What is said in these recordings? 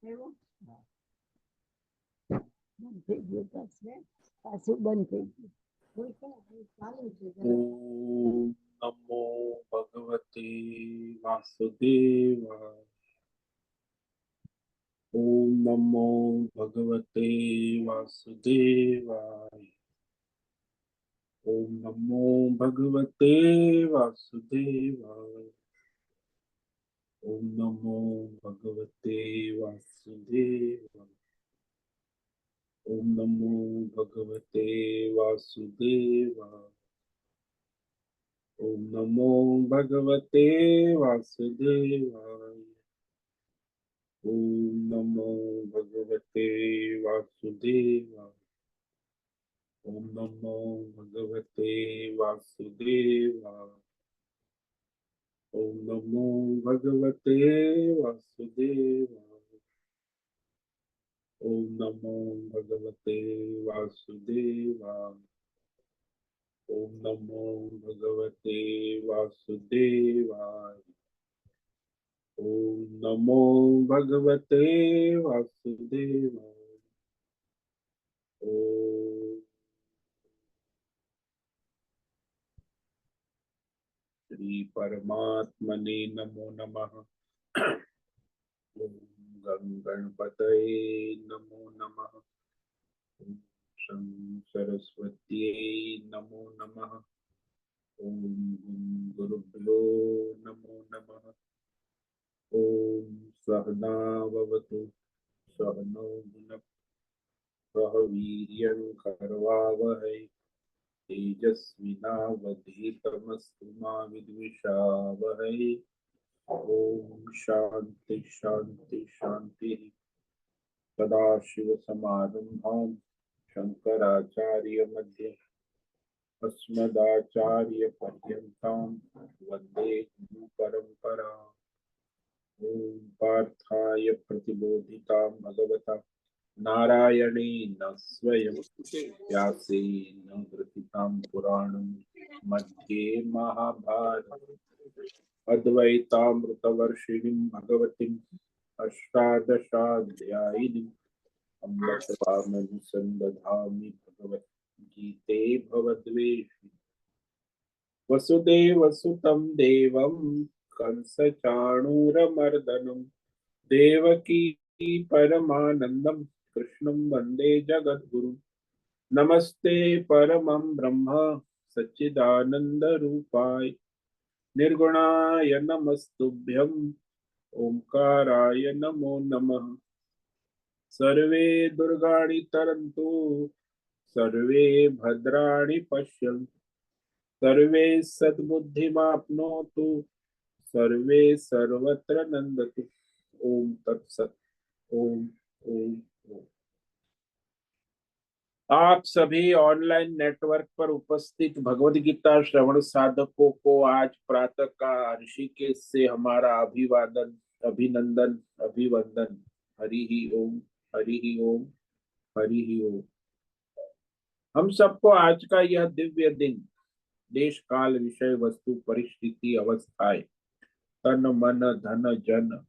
એવું બંધ થઈ ગયું પાછું પાછું બંધ થઈ ગયું ચાલુ છે ઓમ નમો ભગવતે વાસુદેવાય. ઓમ નમો ભગવતે વાસુદેવાય. ઓમ નમો ભગવતે વાસુદેવાય. ઓમ નમો ભગવતે વાસુદેવાય. ઓમ નમો ભગવતે વાસુદેવાય. ઓમ નમો ભગવતે વાસુદેવાય. ઓમ નમો ભગવતે વાસુદેવાય. ઓમ નમો ભગવતે વાસુદેવાય. ઓમ નમો ભગવતે વાસુદેવાય. ઓમ નમો ભગવતે વાસુદેવાય. ઓમ નમો ભગવતે વાસુદેવાય. ઓમ નમો ભગવતે વાસુદેવાય. ઓમ શ્રી પરમાત્મને નમો નમઃ. ઓમ ગં ગણપતये નમો નમઃ. ઓમ શં સરસ્વત્यै નમો નમઃ. ઓમ ગુરુભ્યો નમો નમઃ. ઓમ સહનાવવતુ સહનૌ ભુનક્તુ સહ વીર્યં કરવાવહै तेजस्विनावधीतमस्तु मा विद्विषावहै. ओम शांति शांति शांति. सदाशिवसमारम्भां शंकराचार्य मध्यमम् अस्मदाचार्यपर्यन्तां वन्दे गुरुपरम्पराम्. ओम पार्थाय प्रतिबोधितां भगवता नारायणेन स्वयं व्यासेन ग्रथितां पुराणं मध्ये महाभारतम् अद्वैतामृतवर्षिणीं भगवतीम् अष्टादशाध्यायिनीम् अमृतपामनुसन्दधामि भगवद्गीते भवद्वेषि. वसुदेवसुतं देवं कंसचाणूरमर्दनं देवकी परमानन्दं कृष्णं वन्दे जगद्गुरुं. नमस्ते परमं ब्रह्म सच्चिदानन्दरूपाय निर्गुणाय नमस्तुभ्यं ओंकाराय नमो नमः. सर्वे दुर्गाणि तरन्तु सर्वे भद्राणि पश्यन्तु सर्वे सद्बुद्धिमाप्नोतु सर्वे सर्वत्र नंदतु. ओम तत्सत. ओम ओम ओम. आप सभी ऑनलाइन नेटवर्क पर उपस्थित भगवद गीता श्रवण साधकों को आज प्रातः का ऋषिकेश से हमारा अभिवादन अभिनंदन अभिवंदन. हरि ही ओम हरि ही ओम हरि ही ओम. हम सबको आज का यह दिव्य दिन देश काल विषय वस्तु परिस्थिति अवस्थाएं तन मन धन जन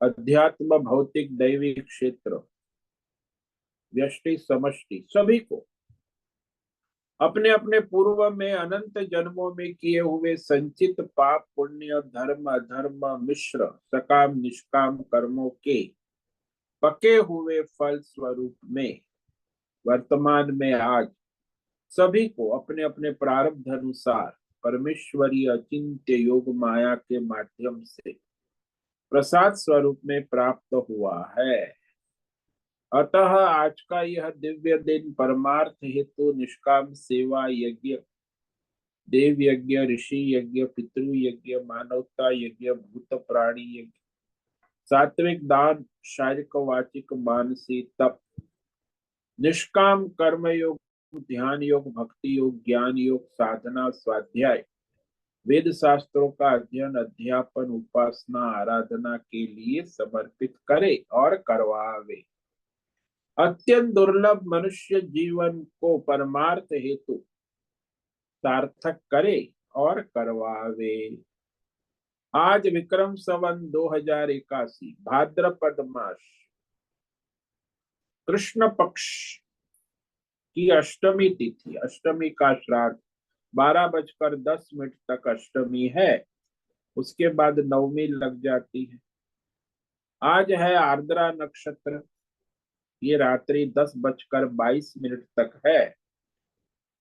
अध्यात्म भौतिक दैविक क्षेत्र व्यष्टि समष्टि सभी को अपने अपने पूर्व में अनंत जन्मों में किए हुए संचित पाप पुण्य धर्म अधर्म मिश्र सकाम निष्काम कर्मों के पके हुए फल स्वरूप में वर्तमान में आज सभी को अपने अपने प्रारब्ध अनुसार परमेश्वरी अचिंत्य योग माया के माध्यम से प्रसाद स्वरूप में प्राप्त हुआ है. अतः आज का यह दिव्य दिन परमार्थ हेतु निष्काम सेवा यज्ञ देव यज्ञ ऋषि यज्ञ पितृ यज्ञ मानवता यज्ञ भूत प्राणी यज्ञ सात्विक दान शारीरिक वाचिक मानसिक तप निष्काम कर्म योग ध्यान योग भक्ति योग ज्ञान योग साधना स्वाध्याय वेद शास्त्रों का अध्ययन अध्यापन उपासना आराधना के लिए समर्पित करे और करवावे. अत्यंत दुर्लभ मनुष्य जीवन को परमार्थ हेतु सार्थक करे और करवावे. आज विक्रम संवत 2081 भाद्रपद मास कृष्ण पक्ष की अष्टमी तिथि, अष्टमी का श्राद्ध 12:10 तक अष्टमी है। उसके बाद नवमी लग जाती है। आज है आर्द्रा नक्षत्र, ये रात्रि 10:22 तक है।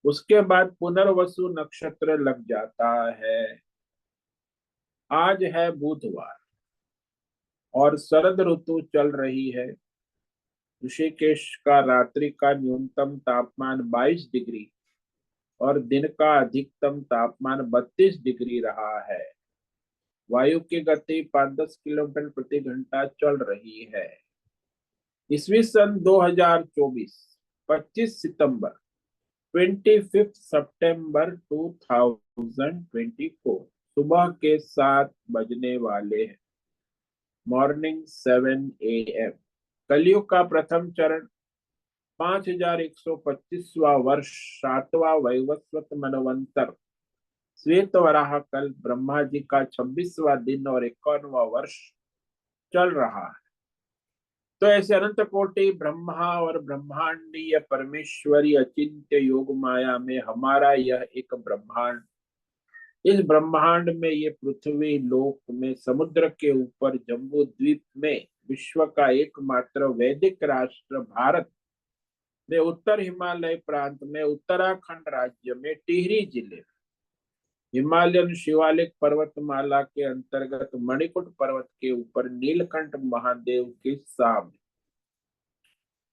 उसके बाद पुनर्वसु नक्षत्र लग जाता है। आज है बुधवार और शरद ऋतु चल रही है। ऋषिकेश का रात्रि का न्यूनतम तापमान 22 डिग्री और दिन का अधिकतम तापमान 32 डिग्री रहा है। वायु की गति 5-10 किलोमीटर प्रति घंटा चल रही है। ईस्वी सन 2024 25 सितंबर 25 सितंबर 2024 सुबह के 7 बजने वाले हैं। Morning 7 AM। कलयुग का प्रथम चरण 5125वां वर्ष, 7वां वैवस्वत मनवंतर, श्वेत वराह कल, ब्रह्मा जी का 26वां दिन और 51वां वर्ष चल रहा है। तो ऐसे अनंत कोटि ब्रह्मा और ब्रह्मांडीय परमेश्वरी अचिंत्य योग माया में हमारा यह एक ब्रह्मांड, इस ब्रह्मांड में ये पृथ्वी लोक में समुद्र के ऊपर जम्बू द्वीप में विश्व का एकमात्र वैदिक राष्ट्र भारत में उत्तर हिमालय प्रांत में उत्तराखंड राज्य में टिहरी जिले में हिमालयन शिवालिक पर्वतमाला के अंतर्गत मणिकुट पर्वत के ऊपर नीलकंठ महादेव के सामने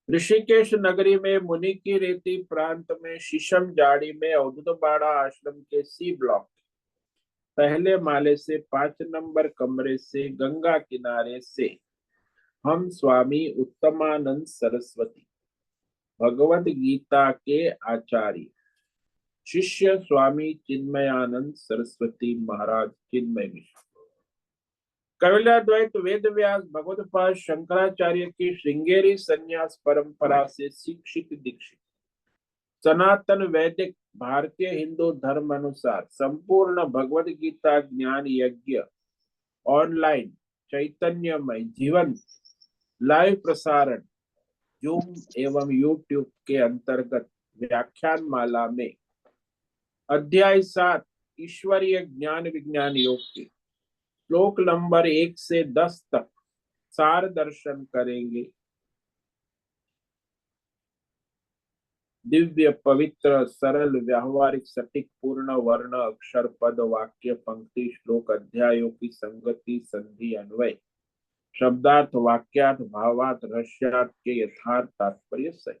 ऋषिकेश नगरी में मुनि की रेती प्रांत में शीशम जाड़ी में अवधूतबाड़ा आश्रम के सी ब्लॉक पहले माले से 5 नंबर कमरे से गंगा किनारे से हम स्वामी उत्तमानंद सरस्वती भगवद गीता के आचार्य शिष्य स्वामी चिन्मयानंद सरस्वती महाराज चिन्मय मिश्र, कपिलाद्वैत वेद व्यास भगवतपाद शंकराचार्य की श्रृंगेरी संन्यास परंपरा से शिक्षित दीक्षित सनातन वैदिक भारतीय हिंदू धर्म अनुसार संपूर्ण भगवद गीता ज्ञान यज्ञ ऑनलाइन चैतन्यमय जीवन लाइव प्रसारण जूम एवं यूट्यूब के अंतर्गत व्याख्यान माला में अध्याय 7 ईश्वरीय ज्ञान विज्ञान योग के श्लोक नंबर 1 से 10 तक सार दर्शन करेंगे। दिव्य पवित्र सरल व्यावहारिक सटीक पूर्ण वर्ण अक्षर पद वाक्य पंक्ति श्लोक अध्यायों की संगति संधि अन्वय शब्दार्थ वाक्यार्थ भावार्थ रहस्यार्थ के यथार्थ तात्पर्य सहित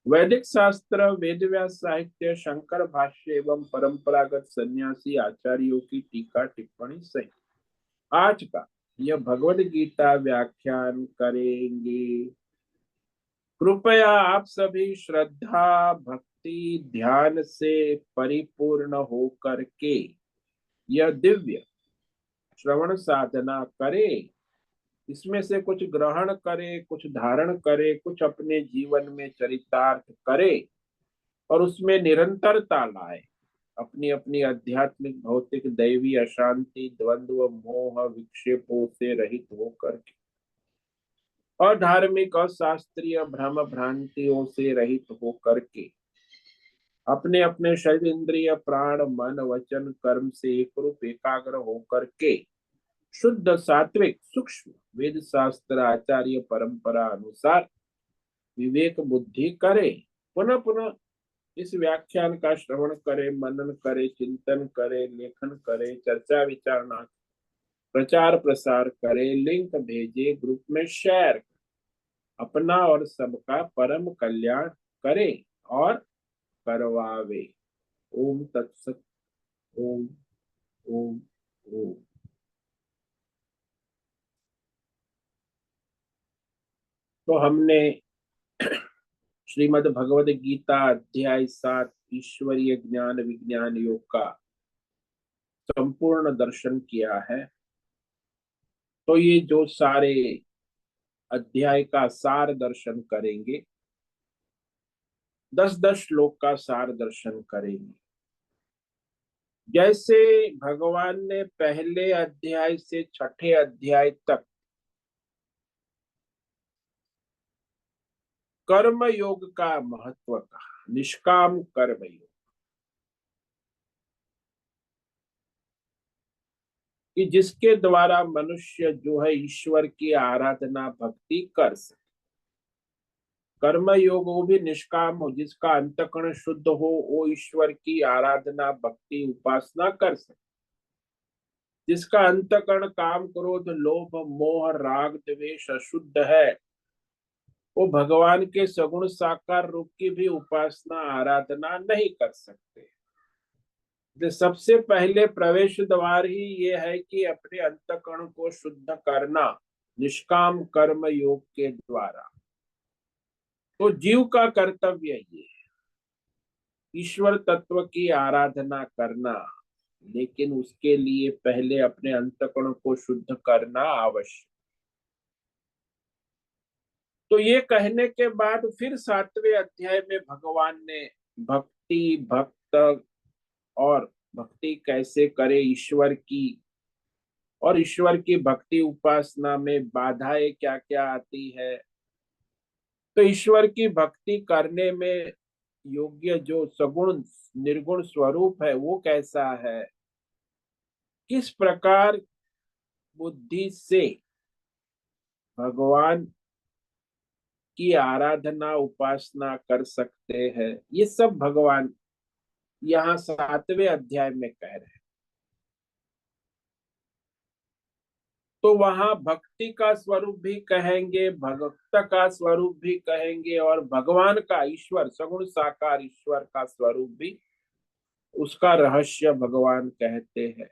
वैदिक शास्त्र वेद व्यास साहित्य शंकर भाष्य एवं परंपरागत सन्यासी आचार्यों की टीका टिप्पणी सहित आज का यह भगवद गीता व्याख्यान करेंगे। कृपया आप सभी श्रद्धा भक्ति ध्यान से परिपूर्ण होकर के यह दिव्य श्रवण साधना करें। इसमें से कुछ ग्रहण करे, कुछ धारण करे, कुछ अपने जीवन में चरितार्थ करे और उसमें निरंतरता लाए। अपनी अपनी आध्यात्मिक भौतिक दैवी अशांति द्वंद्व मोह विक्षेपों से रहित होकर के और धार्मिक और शास्त्रीय भ्रम भ्रांतियों से रहित होकर के अपने अपने शरीर इंद्रिय प्राण मन वचन कर्म से एक रूप एकाग्र होकर के शुद्ध सात्विक सूक्ष्म वेद शास्त्र आचार्य परंपरा अनुसार विवेक बुद्धि करे। पुनः पुनः इस व्याख्यान का श्रवण करे, मनन करे, चिंतन करे, लेखन करे, चर्चा विचारणा, प्रचार प्रसार करे, लिंक भेजे, ग्रुप में शेयर, अपना और सबका परम कल्याण करे और करवावे। ओम तत्सत। ओम ओम ओम। तो हमने श्रीमद् भगवद गीता अध्याय 7 ईश्वरीय ज्ञान विज्ञान योग का संपूर्ण दर्शन किया है। तो ये जो सारे अध्याय का सार दर्शन करेंगे, 10-10 श्लोक का सार दर्शन करेंगे। जैसे भगवान ने पहले अध्याय से छठे अध्याय तक कर्म योग का महत्व कहा, निष्काम कर्म योग, कि जिसके द्वारा मनुष्य जो है ईश्वर की आराधना भक्ति कर सके। कर्म योग वो भी निष्काम हो, जिसका अंतःकरण शुद्ध हो, वो ईश्वर की आराधना भक्ति उपासना कर सके। जिसका अंतःकरण काम क्रोध लोभ मोह राग द्वेष अशुद्ध है, वो भगवान के सगुण साकार रूप की भी उपासना आराधना नहीं कर सकते। तो सबसे पहले प्रवेश द्वार ही ये है कि अपने अंतःकरण को शुद्ध करना निष्काम कर्म योग के द्वारा। तो जीव का कर्तव्य ये है, ईश्वर तत्व की आराधना करना, लेकिन उसके लिए पहले अपने अंतःकरण को शुद्ध करना आवश्यक। तो ये कहने के बाद फिर सातवें अध्याय में भगवान ने भक्ति भक्त और भक्ति कैसे करे ईश्वर की, और ईश्वर की भक्ति उपासना में बाधाएं क्या क्या आती है, तो ईश्वर की भक्ति करने में योग्य जो सगुण निर्गुण स्वरूप है वो कैसा है, किस प्रकार बुद्धि से भगवान की आराधना उपासना कर सकते हैं, ये सब भगवान यहाँ सातवें अध्याय में कह रहे हैं। तो वहां भक्ति का स्वरूप भी कहेंगे, भक्त का स्वरूप भी कहेंगे, और भगवान का ईश्वर सगुण साकार ईश्वर का स्वरूप भी, उसका रहस्य भगवान कहते हैं।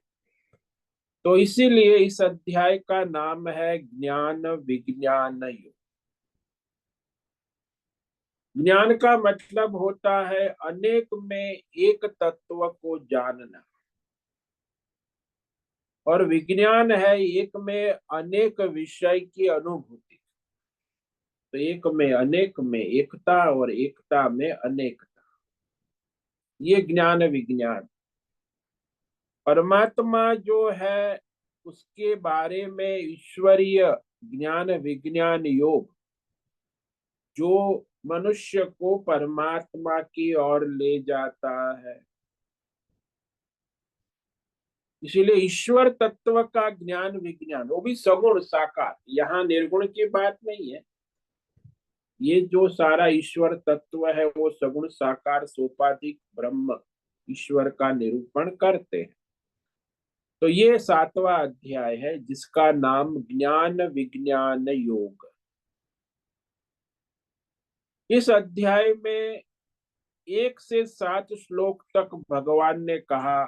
तो इसीलिए इस अध्याय का नाम है ज्ञान विज्ञान योग। ज्ञान का मतलब होता है अनेक में एक तत्व को जानना, और विज्ञान है एक में अनेक विषय की अनुभूति। तो एक में अनेक में एकता और एकता में अनेकता, ये ज्ञान विज्ञान। परमात्मा जो है उसके बारे में ईश्वरीय ज्ञान विज्ञान योग, जो मनुष्य को परमात्मा की ओर ले जाता है। इसीलिए ईश्वर तत्व का ज्ञान विज्ञान, वो भी सगुण साकार, यहाँ निर्गुण की बात नहीं है। ये जो सारा ईश्वर तत्व है वो सगुण साकार सोपाधिक ब्रह्म ईश्वर का निरूपण करते हैं। तो ये सातवां अध्याय है जिसका नाम ज्ञान विज्ञान योग। इस अध्याय में 1 से 7 श्लोक तक भगवान ने कहा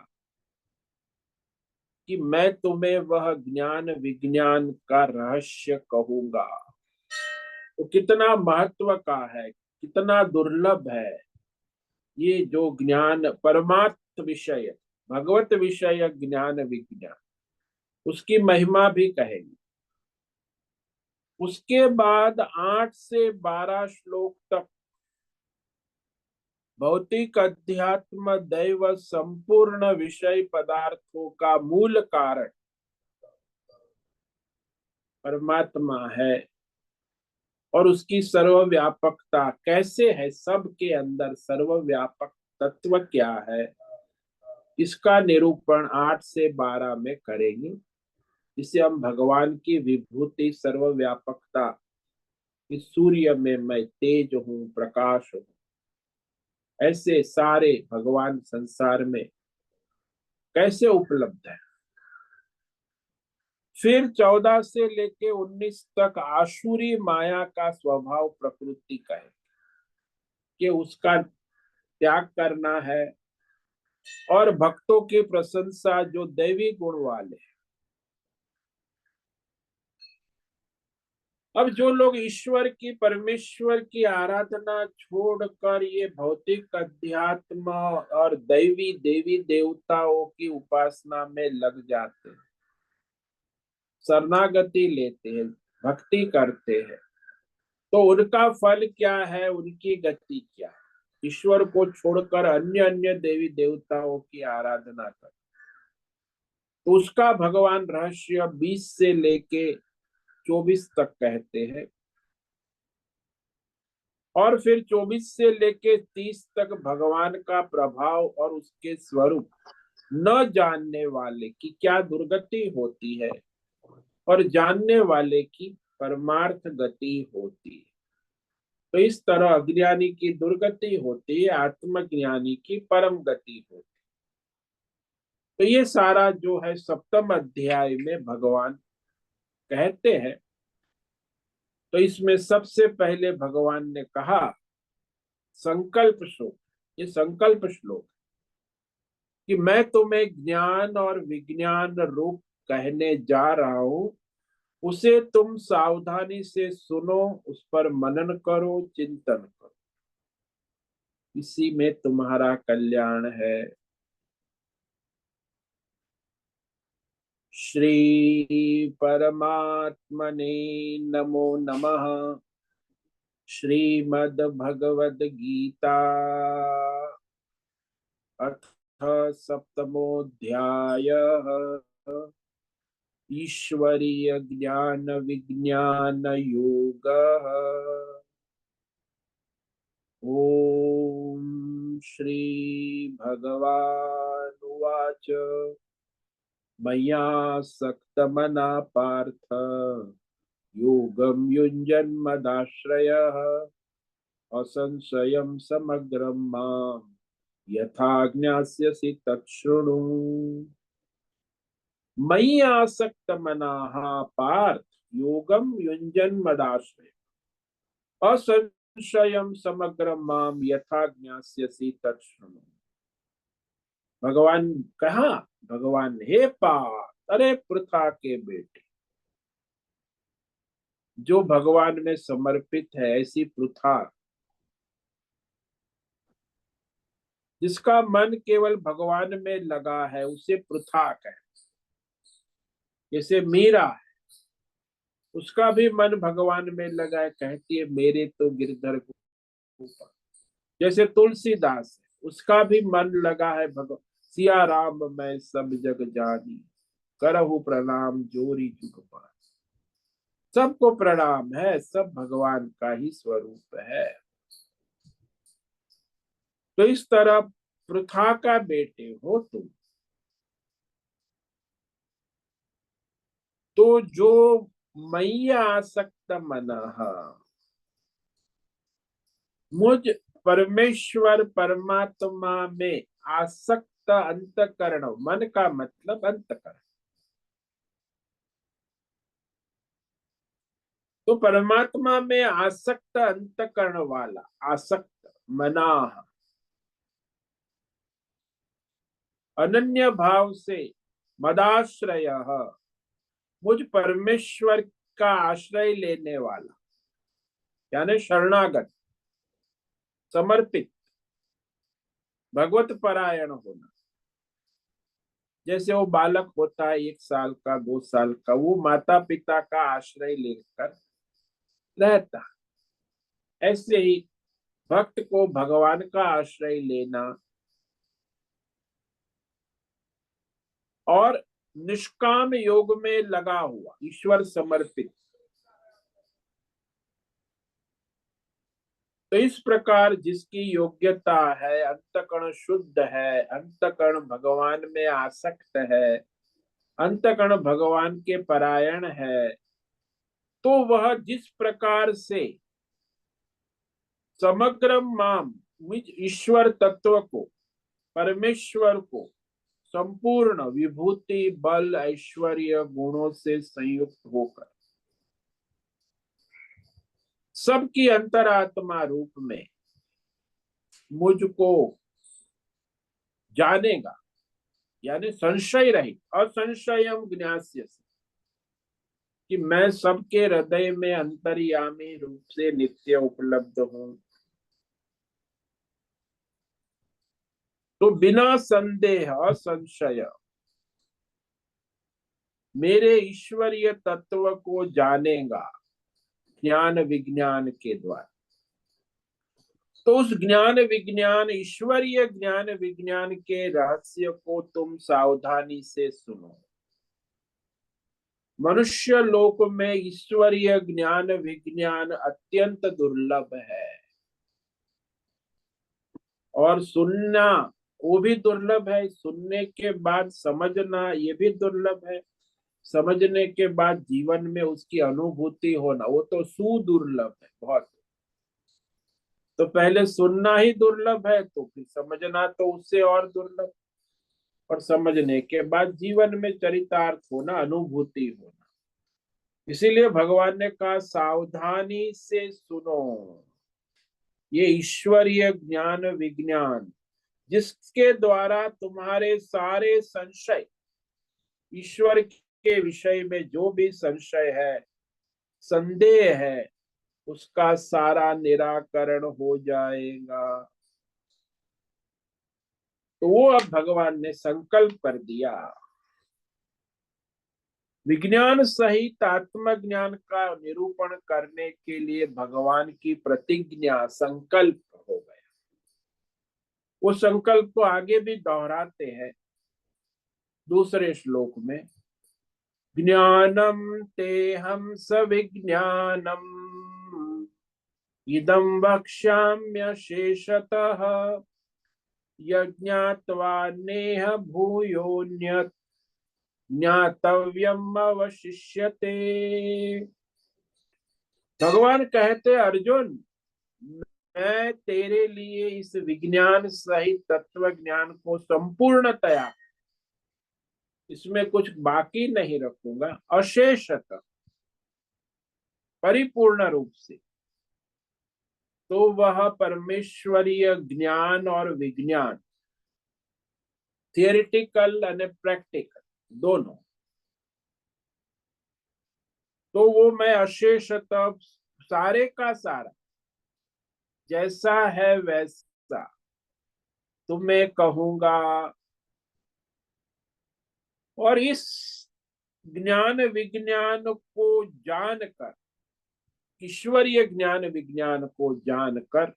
कि मैं तुम्हें वह ज्ञान विज्ञान का रहस्य कहूंगा। तो कितना महत्व का है, कितना दुर्लभ है ये जो ज्ञान परमात्म विषय भगवत विषय ज्ञान विज्ञान, उसकी महिमा भी कहेंगे। उसके बाद 8 से 12 श्लोक तक भौतिक अध्यात्म दैव संपूर्ण विषय पदार्थों का मूल कारण परमात्मा है, और उसकी सर्वव्यापकता कैसे है, सबके अंदर सर्वव्यापक तत्व क्या है, इसका निरूपण 8 से 12 में करेंगे। इसे हम भगवान की विभूति सर्वव्यापकता, इस सूर्य में मैं तेज हूँ प्रकाश हूँ, ऐसे सारे भगवान संसार में कैसे उपलब्ध है। फिर 14 से लेके 19 तक आसुरी माया का स्वभाव प्रकृति का है कि उसका त्याग करना है, और भक्तों की प्रशंसा जो दैवी गुण वाले हैं। अब जो लोग ईश्वर की परमेश्वर की आराधना छोड़कर ये भौतिक अध्यात्म और दैवी देवी देवताओं की उपासना में लग जाते हैं, शरणागति लेते हैं, भक्ति करते हैं, तो उनका फल क्या है, उनकी गति क्या है। ईश्वर को छोड़कर अन्य अन्य देवी देवताओं की आराधना कर, तो उसका भगवान रहस्य 20 से लेके 24 तक कहते हैं। और फिर 24 से लेके 30 तक भगवान का प्रभाव और उसके स्वरूप न जानने वाले की क्या दुर्गति होती है और जानने वाले की परमार्थ गति होती है। तो इस तरह अज्ञानी की दुर्गति होती है, आत्मज्ञानी की परम गति होती है। तो ये सारा जो है सप्तम अध्याय में भगवान कहते हैं। तो इसमें सबसे पहले भगवान ने कहा संकल्प श्लोक, ये संकल्प श्लोक कि मैं तुम्हें ज्ञान और विज्ञान रूप कहने जा रहा हूं, उसे तुम सावधानी से सुनो, उस पर मनन करो, चिंतन करो, इसी में तुम्हारा कल्याण है। श्री परमात्मने नमो नमः। श्रीमद् भगवद गीता अथ सप्तमोऽध्यायः। ईश्वरीय ज्ञान विज्ञान योगः। ओम श्री भगवानुवाच मया सक्तमना पार्थ योगं युञ्जन्मदाश्रयः असंशयं समग्रं माम् यथा ज्ञास्यसि तच्छृणु। मयि आसक्त मनाः पार्थ योगं युञ्जन्मदाश्रयः असंशयं समग्रं माम् यथा ज्ञास्यसि तच्छृणु। भगवान कहा, भगवान हे पार्थ, अरे पृथा के बेटे, जो भगवान में समर्पित है, ऐसी पृथा जिसका मन केवल भगवान में लगा है उसे पृथा कहते। जैसे मीरा है, उसका भी मन भगवान में लगा है, कहती है मेरे तो गिरधर गोपाल। जैसे तुलसीदास है, उसका भी मन लगा है भगवान, सिया राम मैं सब जग जानी, करहु प्रणाम जोरी जुग पार। सबको प्रणाम है, सब भगवान का ही स्वरूप है। तो इस तरह पृथा का बेटे हो तुम। तो जो मैया आसक्त मनः, मुझ परमेश्वर परमात्मा में आसक्त अंतकरण, मन का मतलब अंतकरण, तो परमात्मा में आसक्त अंतकरण वाला, आसक्त मनाह, अनन्य भाव से मदाश्रय, मुझ परमेश्वर का आश्रय लेने वाला, यानी शरणागत, समर्पित, भगवत परायण होना। जैसे वो बालक होता है 1 साल का, 2 साल का, वो माता पिता का आश्रय लेकर रहता, ऐसे ही भक्त को भगवान का आश्रय लेना और निष्काम योग में लगा हुआ, ईश्वर समर्पित। तो इस प्रकार जिसकी योग्यता है, अंतकरण शुद्ध है, अंतकरण भगवान में आसक्त है, अंतकरण भगवान के परायण है, तो वह जिस प्रकार से समग्र माम, ईश्वर तत्व को, परमेश्वर को संपूर्ण विभूति बल ऐश्वर्य गुणों से संयुक्त होकर सबकी अंतरात्मा रूप में मुझको जानेगा, यानी संशय रहित, असंशयम ज्ञास्यसि, कि मैं सबके हृदय में अंतर्यामी रूप से नित्य उपलब्ध हूं। तो बिना संदेह असंशय मेरे ईश्वरीय तत्व को जानेगा ज्ञान विज्ञान के द्वारा। तो उस ज्ञान विज्ञान, ईश्वरीय ज्ञान विज्ञान के रहस्य को तुम सावधानी से सुनो। मनुष्य लोक में ईश्वरीय ज्ञान विज्ञान अत्यंत दुर्लभ है, और सुनना वो भी दुर्लभ है, सुनने के बाद समझना ये भी दुर्लभ है, समझने के बाद जीवन में उसकी अनुभूति होना वो तो सुदुर्लभ है बहुत। तो पहले सुनना ही दुर्लभ है, तो फिर समझना तो उससे और दुर्लभ, और समझने के बाद जीवन में चरितार्थ होना, अनुभूति होना। इसीलिए भगवान ने कहा सावधानी से सुनो ये ईश्वरीय ज्ञान विज्ञान, जिसके द्वारा तुम्हारे सारे संशय, ईश्वर के विषय में जो भी संशय है, संदेह है, उसका सारा निराकरण हो जाएगा। तो वो अब भगवान ने संकल्प कर दिया। विज्ञान सहित आत्मज्ञान का निरूपण करने के लिए भगवान की प्रतिज्ञा, संकल्प हो गया। वो संकल्प को आगे भी दोहराते हैं दूसरे श्लोक में। ज्ञानम तेहम सविज्ञानम इदं वक्ष्याम्य शेषतः यज्ञात्वा नेह भूयोऽन्यत् ज्ञातव्यम अवशिष्यते। भगवान कहते अर्जुन, मैं तेरे लिए इस विज्ञान सहित तत्व ज्ञान को संपूर्णतया, इसमें कुछ बाकी नहीं रखूंगा, अशेषतः, परिपूर्ण रूप से। तो वह परमेश्वरीय ज्ञान और विज्ञान, थियोरिटिकल और प्रैक्टिकल दोनों, तो वो मैं अशेषतः सारे का सारा जैसा है वैसा तुम्हें कहूंगा। और इस ज्ञान विज्ञान को जानकर, ईश्वरीय ज्ञान विज्ञान को जानकर,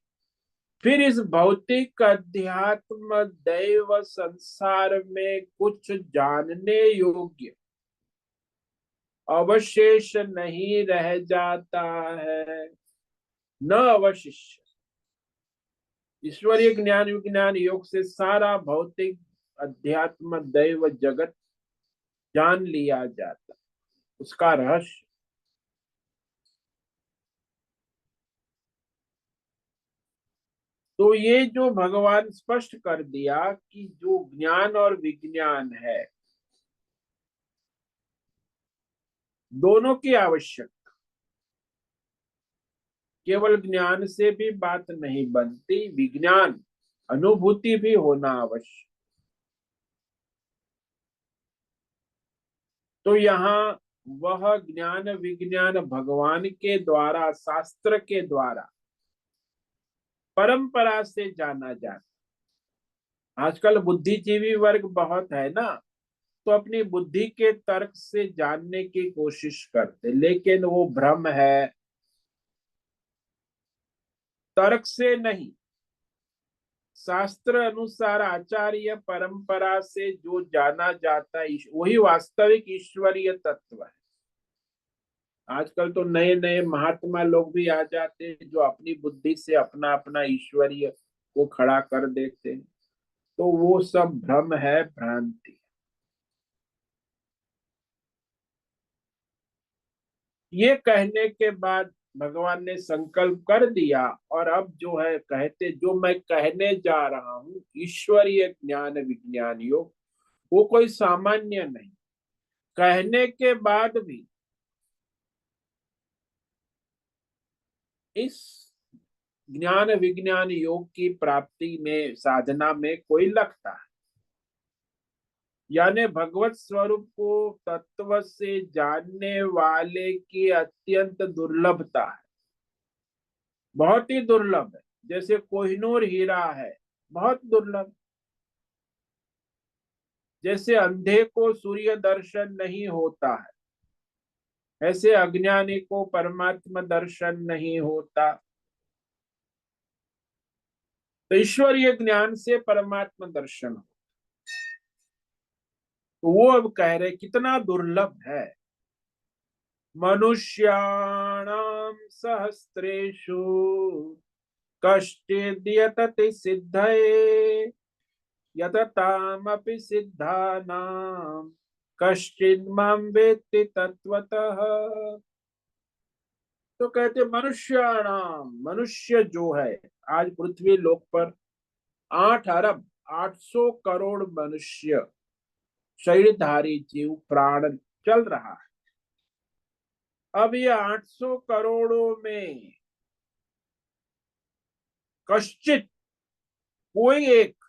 फिर इस भौतिक अध्यात्म दैव संसार में कुछ जानने योग्य अवशेष नहीं रह जाता है, न अवशिष्य। ईश्वरीय ज्ञान विज्ञान योग से सारा भौतिक अध्यात्म दैव जगत जान लिया जाता, उसका रहस्य। तो ये जो भगवान स्पष्ट कर दिया कि जो ज्ञान और विज्ञान है, दोनों की आवश्यकता, केवल ज्ञान से भी बात नहीं बनती, विज्ञान अनुभूति भी होना आवश्यक। तो यहाँ वह ज्ञान विज्ञान भगवान के द्वारा, शास्त्र के द्वारा, परंपरा से जाना जाता। आजकल बुद्धिजीवी वर्ग बहुत है ना, तो अपनी बुद्धि के तर्क से जानने की कोशिश करते, लेकिन वो भ्रम है। तर्क से नहीं, शास्त्र अनुसार आचार्य परंपरा से जो जाना जाता है वही वास्तविक ईश्वरीय तत्व है। आजकल तो नए नए महात्मा लोग भी आ जाते हैं जो अपनी बुद्धि से अपना अपना ईश्वरीय को खड़ा कर देते हैं, तो वो सब भ्रम है, भ्रांति। ये कहने के बाद भगवान ने संकल्प कर दिया, और अब जो है कहते, जो मैं कहने जा रहा हूं ईश्वरीय ज्ञान विज्ञान योग, वो कोई सामान्य नहीं। कहने के बाद भी इस ज्ञान विज्ञान योग की प्राप्ति में, साधना में कोई लगता है, यानी भगवत स्वरूप को तत्व से जानने वाले की अत्यंत दुर्लभता है, बहुत ही दुर्लभ है। जैसे कोहिनूर हीरा है, बहुत दुर्लभ। जैसे अंधे को सूर्य दर्शन नहीं होता है, ऐसे अज्ञानी को परमात्मा दर्शन नहीं होता। तो ईश्वरीय ज्ञान से परमात्मा दर्शन हो। तो वो अब कह रहे कितना दुर्लभ है। मनुष्याणाम सहस्रेषु कश्चिद् यतति सिद्धये यततामपि सिद्धानां कश्चिद् मां वेत्ति तत्वतः। तो कहते मनुष्याणाम, मनुष्य जो है आज पृथ्वी लोक पर 8 अरब 800 करोड़ मनुष्य शरीरधारी जीव प्राण चल रहा है। अब ये 800 करोड़ों में कश्चित कोई एक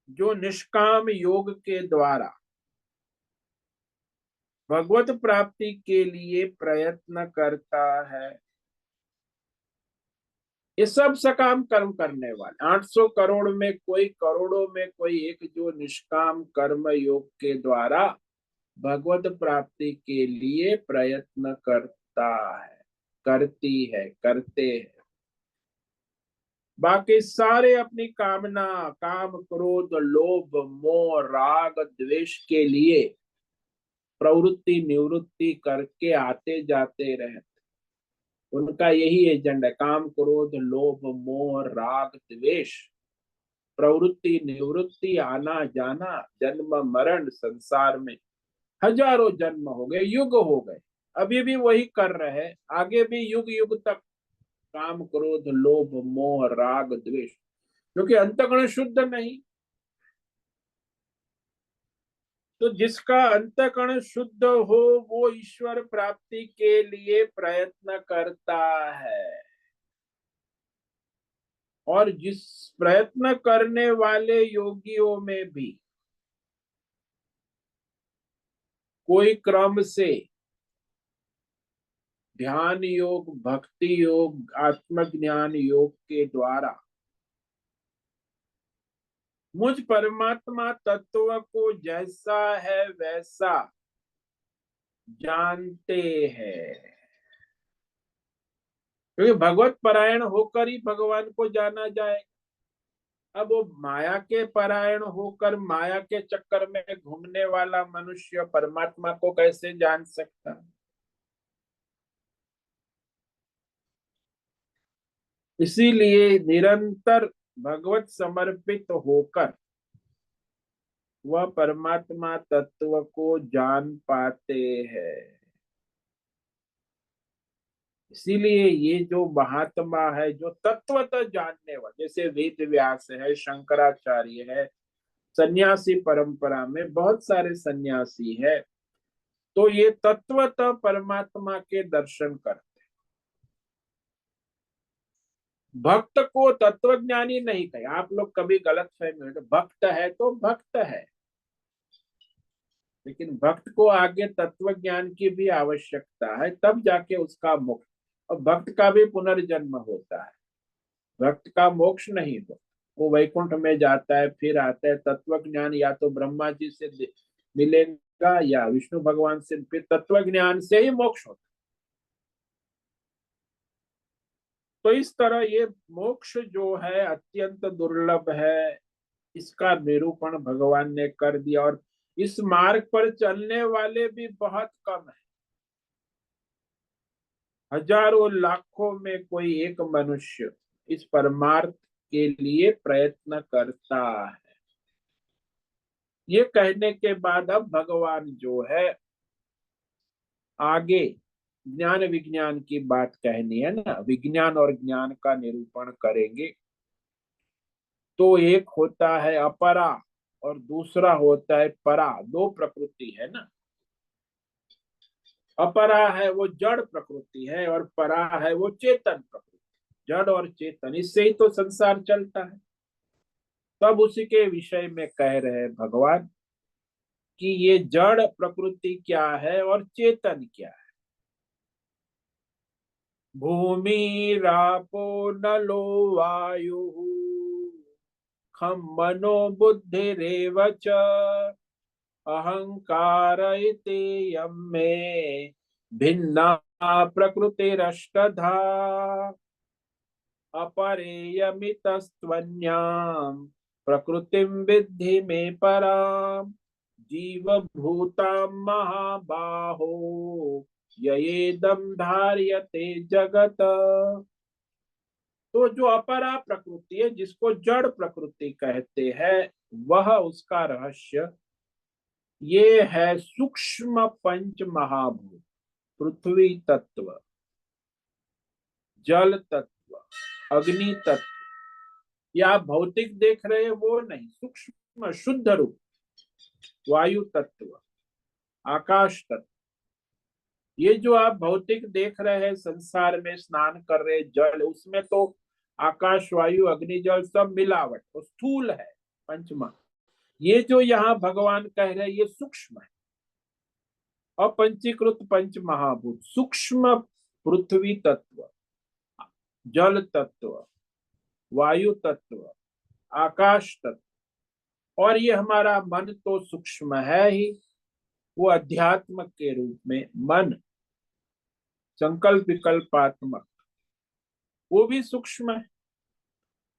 जो निष्काम योग के द्वारा भगवत प्राप्ति के लिए प्रयत्न करता है। ये सब सकाम कर्म करने वाले 800 करोड़ में कोई, करोड़ों में कोई एक जो निष्काम कर्म योग के द्वारा भगवत प्राप्ति के लिए प्रयत्न करता है, करती है, करते हैं। बाकी सारे अपनी कामना, काम, क्रोध, लोभ, मोह, राग, द्वेष के लिए प्रवृत्ति निवृत्ति करके आते जाते रहते। उनका यही एजेंडा, काम, क्रोध, लोभ, मोह, राग, द्वेष, प्रवृत्ति निवृत्ति, आना जाना, जन्म मरण, संसार में हजारों जन्म हो गए, युग हो गए, अभी भी वही कर रहे हैं, आगे भी युग युग तक काम, क्रोध, लोभ, मोह, राग, द्वेष, क्योंकि अंतःकरण शुद्ध नहीं। तो जिसका अंतःकरण शुद्ध हो वो ईश्वर प्राप्ति के लिए प्रयत्न करता है। और जिस प्रयत्न करने वाले योगियों में भी कोई क्रम से ध्यान योग, भक्ति योग, आत्मज्ञान योग के द्वारा मुझ परमात्मा तत्व को जैसा है वैसा जानते हैं, क्योंकि भगवत परायण होकर ही भगवान को जाना जाए। अब वो माया के परायण होकर माया के चक्कर में घूमने वाला मनुष्य परमात्मा को कैसे जान सकता। इसीलिए निरंतर भगवत समर्पित होकर वह परमात्मा तत्व को जान पाते हैं। इसीलिए ये जो महात्मा है, जो तत्वतः जानने वाले, जैसे वेद व्यास है, शंकराचार्य है, सन्यासी परंपरा में बहुत सारे सन्यासी है, तो ये तत्वतः परमात्मा के दर्शन करते। भक्त को तत्वज्ञानी नहीं कहे, आप लोग कभी गलत फहमी, भक्त है तो भक्त है, लेकिन भक्त को आगे तत्व ज्ञान की भी आवश्यकता है, तब जाके उसका मोक्ष। और भक्त का भी पुनर्जन्म होता है, भक्त का मोक्ष नहीं होता, वो वैकुंठ में जाता है, फिर आता है। तत्व ज्ञान या तो ब्रह्मा जी से मिलेगा या विष्णु भगवान से, फिर तत्व ज्ञान से ही मोक्ष होता है। तो इस तरह ये मोक्ष जो है अत्यंत दुर्लभ है, इसका निरूपण भगवान ने कर दिया। और इस मार्ग पर चलने वाले भी बहुत कम है, हजारों लाखों में कोई एक मनुष्य इस परमार्थ के लिए प्रयत्न करता है। ये कहने के बाद अब भगवान जो है आगे ज्ञान विज्ञान की बात कहनी है ना, विज्ञान और ज्ञान का निरूपण करेंगे। तो एक होता है अपरा और दूसरा होता है परा, दो प्रकृति है ना। अपरा है वो जड़ प्रकृति है और परा है वो चेतन प्रकृति, जड़ और चेतन, इससे ही तो संसार चलता है। तब उसी के विषय में कह रहे हैं भगवान कि ये जड़ प्रकृति क्या है और चेतन क्या है। भूमि रापो नलो वायु खम मनो बुद्धिरेव च अहंकार इति यम में भिन्ना प्रकृतिरष्टधा। अपरेयमितस्त्वन्याम् प्रकृतिं विद्धि मे पराम् जीवभूतां महाबाहो ययेदं धार्यते जगत। तो जो अपरा प्रकृति है, जिसको जड़ प्रकृति कहते हैं, वह उसका रहस्य ये है सूक्ष्म पंच महाभूत, पृथ्वी तत्व, जल तत्व, अग्नि तत्व। ये आप भौतिक देख रहे हैं वो नहीं, सूक्ष्म शुद्ध रूप वायु तत्व, आकाश तत्व। ये जो आप भौतिक देख रहे हैं, संसार में स्नान कर रहे जल, उसमें तो आकाश वायु अग्नि जल सब मिलावट, तो स्थूल है पंचमा। ये जो यहाँ भगवान कह रहे हैं ये सूक्ष्म है, अपंचीकृत पंच महाभूत, सूक्ष्म पृथ्वी तत्व, जल तत्व, वायु तत्व, आकाश तत्व। और ये हमारा मन तो सूक्ष्म है ही, वो अध्यात्म के रूप में मन संकल्प विकल्पात्मक, वो भी सूक्ष्म है।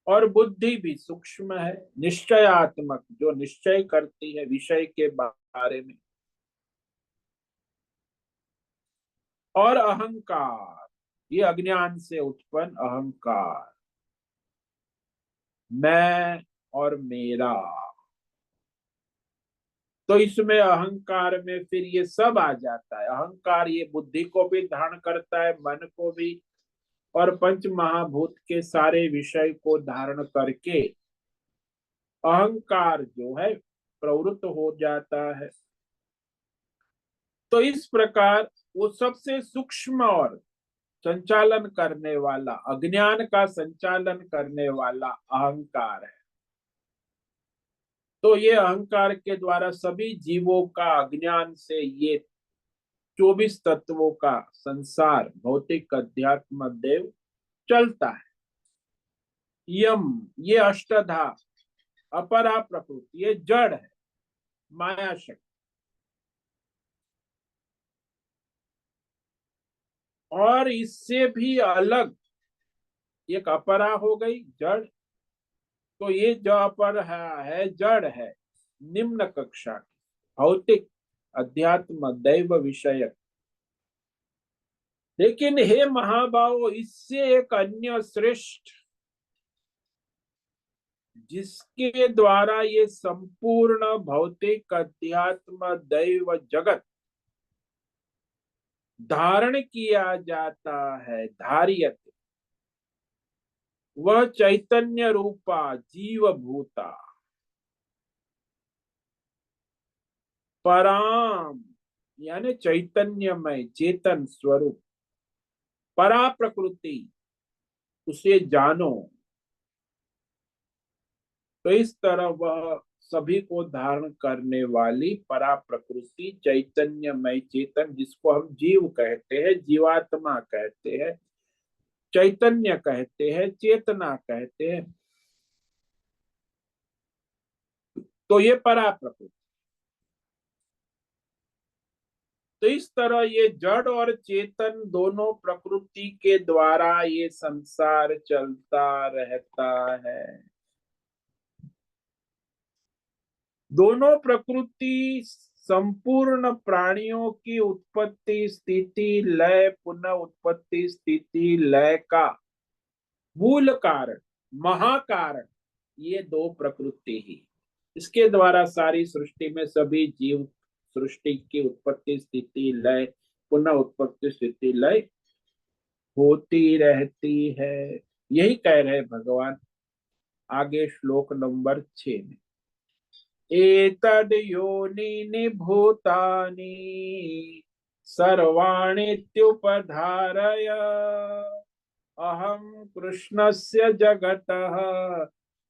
और बुद्धि भी सूक्ष्म है, निश्चयात्मक, जो निश्चय करती है विषय के बारे में। और अहंकार, ये अज्ञान से उत्पन्न अहंकार, मैं और मेरा। तो इसमें अहंकार में फिर ये सब आ जाता है। अहंकार ये बुद्धि को भी धारण करता है, मन को भी, और पंच महाभूत के सारे विषय को धारण करके अहंकार जो है प्रवृत्त हो जाता है। तो इस प्रकार वो सबसे सूक्ष्म और संचालन करने वाला, अज्ञान का संचालन करने वाला अहंकार है। तो ये अहंकार के द्वारा सभी जीवों का अज्ञान से ये 24 तत्वों का संसार, भौतिक अध्यात्म देव चलता है। यम, ये अष्टधा, अपरा प्रकृति, ये जड़ है, माया शक्ति। और इससे भी अलग एक अपरा हो गई जड़। तो ये जो अपर है जड़ है, निम्न कक्षा की, भौतिक अध्यात्म दैव विषय। लेकिन हे महाबाहो, इससे एक अन्य श्रेष्ठ, जिसके द्वारा ये संपूर्ण भौतिक अध्यात्म दैव जगत धारण किया जाता है, धार्यते, वह चैतन्य रूपा जीव भूता पराम, यानी चैतन्यमय चेतन स्वरूप, परा प्रकृति, उसे जानो। तो इस तरह वह सभी को धारण करने वाली परा प्रकृति, चैतन्यमय चेतन, जिसको हम जीव कहते हैं, जीवात्मा कहते हैं, चैतन्य कहते हैं, चेतना कहते हैं। तो ये परा प्रकृति। तो इस तरह ये जड़ और चेतन दोनों प्रकृति के द्वारा ये संसार चलता रहता है। दोनों प्रकृति संपूर्ण प्राणियों की उत्पत्ति स्थिति लय, पुनः उत्पत्ति स्थिति लय का मूल कारण, महाकारण, ये दो प्रकृति ही। इसके द्वारा सारी सृष्टि में सभी जीव सृष्टि की उत्पत्ति स्थिति लय, पुनः उत्पत्ति स्थिति लय होती रहती है। यही कह रहे भगवान आगे श्लोक नंबर 6 में। एतद् योनीनि भूतानि सर्वाणीत्युपधारय अहं कृष्णस्य जगतः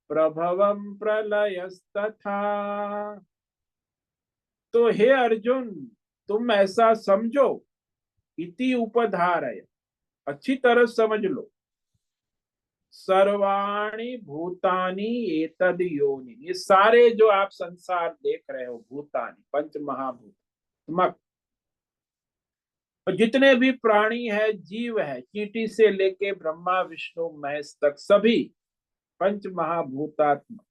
प्रभवं प्रलयस्तथा। तो हे अर्जुन, तुम ऐसा समझो, इति उपधारय, अच्छी तरह समझ लो, सर्वाणि भूतानि एतद् योनि, ये सारे जो आप संसार देख रहे हो, भूतानि पंच महाभूत, और जितने भी प्राणी है, जीव है, चींटी से लेके ब्रह्मा विष्णु महेश तक, सभी पंच महाभूतात्मा,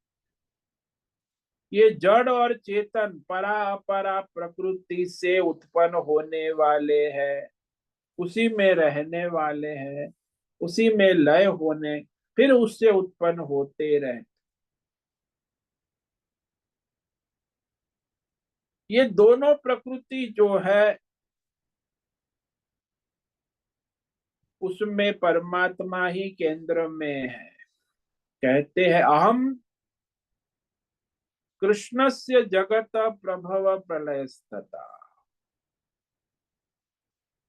ये जड़ और चेतन परा अपरा प्रकृति से उत्पन्न होने वाले हैं, उसी में रहने वाले हैं, उसी में लय होने, फिर उससे उत्पन्न होते रहे। ये दोनों प्रकृति जो है, उसमें परमात्मा ही केंद्र में है। कहते हैं अहम कृष्णस्य जगत प्रभव प्रलयस्तता।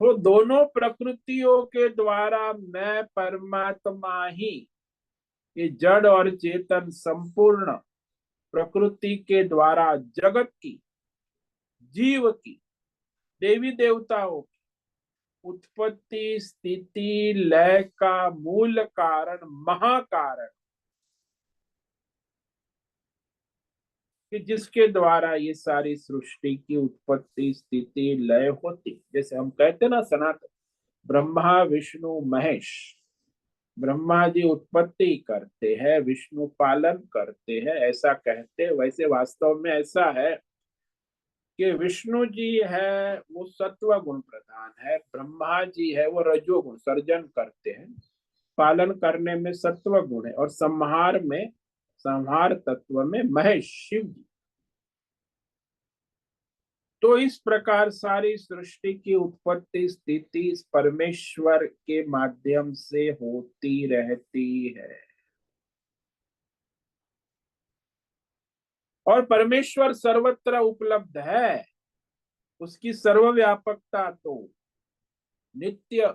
तो दोनों प्रकृतियों के द्वारा मैं परमात्मा ही, ये जड़ और चेतन संपूर्ण प्रकृति के द्वारा जगत की, जीव की, देवी देवताओं की उत्पत्ति स्थिति लय का मूल कारण, महाकारण, कि जिसके द्वारा ये सारी सृष्टि की उत्पत्ति स्थिति लय होती। जैसे हम कहते ना, सनातन ब्रह्मा विष्णु महेश, ब्रह्मा जी उत्पत्ति करते हैं, विष्णु पालन करते हैं, ऐसा कहते हैं। वैसे वास्तव में ऐसा है कि विष्णु जी है वो सत्व गुण प्रधान है, ब्रह्मा जी है वो रजोगुण, सर्जन करते हैं, पालन करने में सत्व गुण है, और संहार में, संहार तत्व में महेश शिव जी। तो इस प्रकार सारी सृष्टि की उत्पत्ति स्थिति इस परमेश्वर के माध्यम से होती रहती है। और परमेश्वर सर्वत्र उपलब्ध है, उसकी सर्वव्यापकता तो नित्य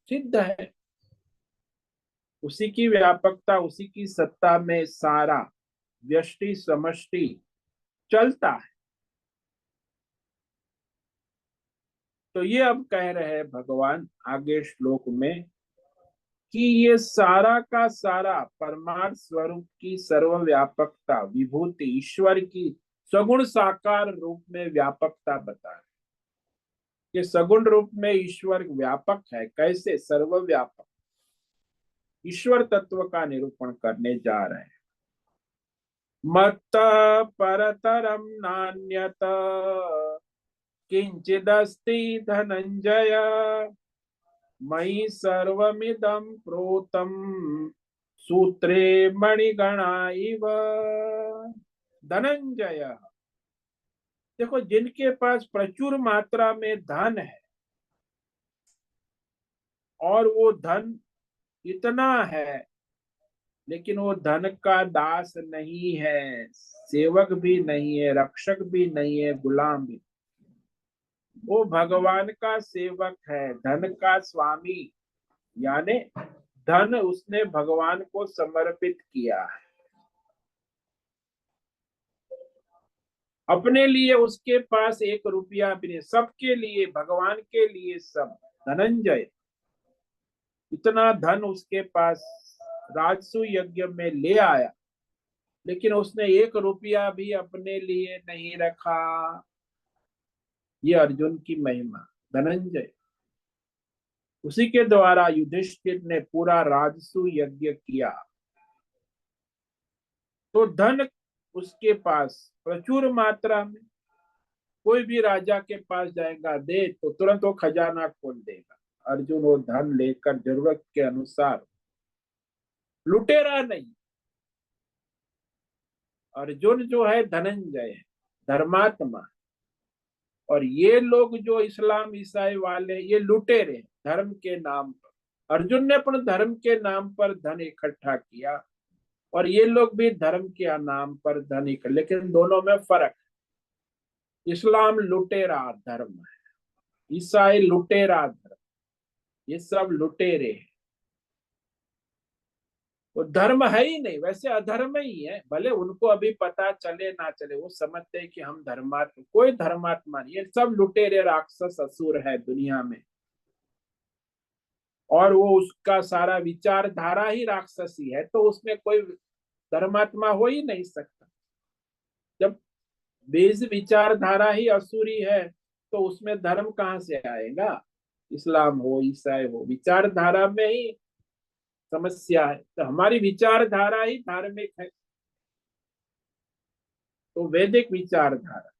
सिद्ध है। उसी की व्यापकता, उसी की सत्ता में सारा व्यष्टि समष्टि चलता है। तो ये अब कह रहे हैं भगवान आगे श्लोक में कि ये सारा का सारा परमार्थ स्वरूप की सर्वव्यापकता, विभूति, ईश्वर की सगुण साकार रूप में व्यापकता बता रहे। कि सगुण रूप में ईश्वर व्यापक है, कैसे? सर्वव्यापक ईश्वर तत्व का निरूपण करने जा रहे हैं। मत्त परतरम नान्यत किंचिदस्ति धनंजय मयि सर्वमिदं प्रोतम सूत्रे मणिगणा इव। धनंजय, देखो जिनके पास प्रचुर मात्रा में धन है, और वो धन इतना है, लेकिन वो धन का दास नहीं है, सेवक भी नहीं है, रक्षक भी नहीं है, गुलाम भी, वो भगवान का सेवक है, धन का स्वामी, यानी धन उसने भगवान को समर्पित किया है। अपने लिए उसके पास एक रुपया भी नहीं, सबके लिए, भगवान के लिए सब। धनंजय, इतना धन उसके पास राजसु यज्ञ में ले आया, लेकिन उसने एक रुपया भी अपने लिए नहीं रखा। ये अर्जुन की महिमा। धनंजय, उसी के द्वारा युधिष्ठिर ने पूरा राजसु यज्ञ किया। तो धन उसके पास प्रचुर मात्रा में, कोई भी राजा के पास जाएगा दे तो तुरंत वो खजाना खोल देगा। अर्जुन वो धन लेकर जरूरत के अनुसार, लुटेरा नहीं। अर्जुन जो है धनंजय है, धर्मात्मा। और ये लोग जो इस्लाम ईसाई वाले, ये लुटेरे हैं धर्म के नाम पर। अर्जुन ने अपने धर्म के नाम पर धन इकट्ठा किया, और ये लोग भी धर्म के नाम पर धन इकट्ठा, लेकिन दोनों में फर्क है। इस्लाम लुटेरा धर्म है, ईसाई लुटेरा धर्म, ये सब लुटेरे हैं। वो धर्म है ही नहीं, वैसे अधर्म ही है। भले उनको अभी पता चले ना चले, वो समझते हैं कि हम धर्मात्मा, कोई धर्मात्मा नहीं, ये सब लुटेरे राक्षस असुर है दुनिया में। और वो उसका सारा विचारधारा ही राक्षसी है, तो उसमें कोई धर्मात्मा हो ही नहीं सकता। जब बेज विचारधारा ही असुरी है, तो उसमें धर्म कहाँ से आएगा? इस्लाम हो, ईसाई हो, विचारधारा में ही समस्या है। तो हमारी विचारधारा ही धार्मिक है, तो वैदिक विचारधारा।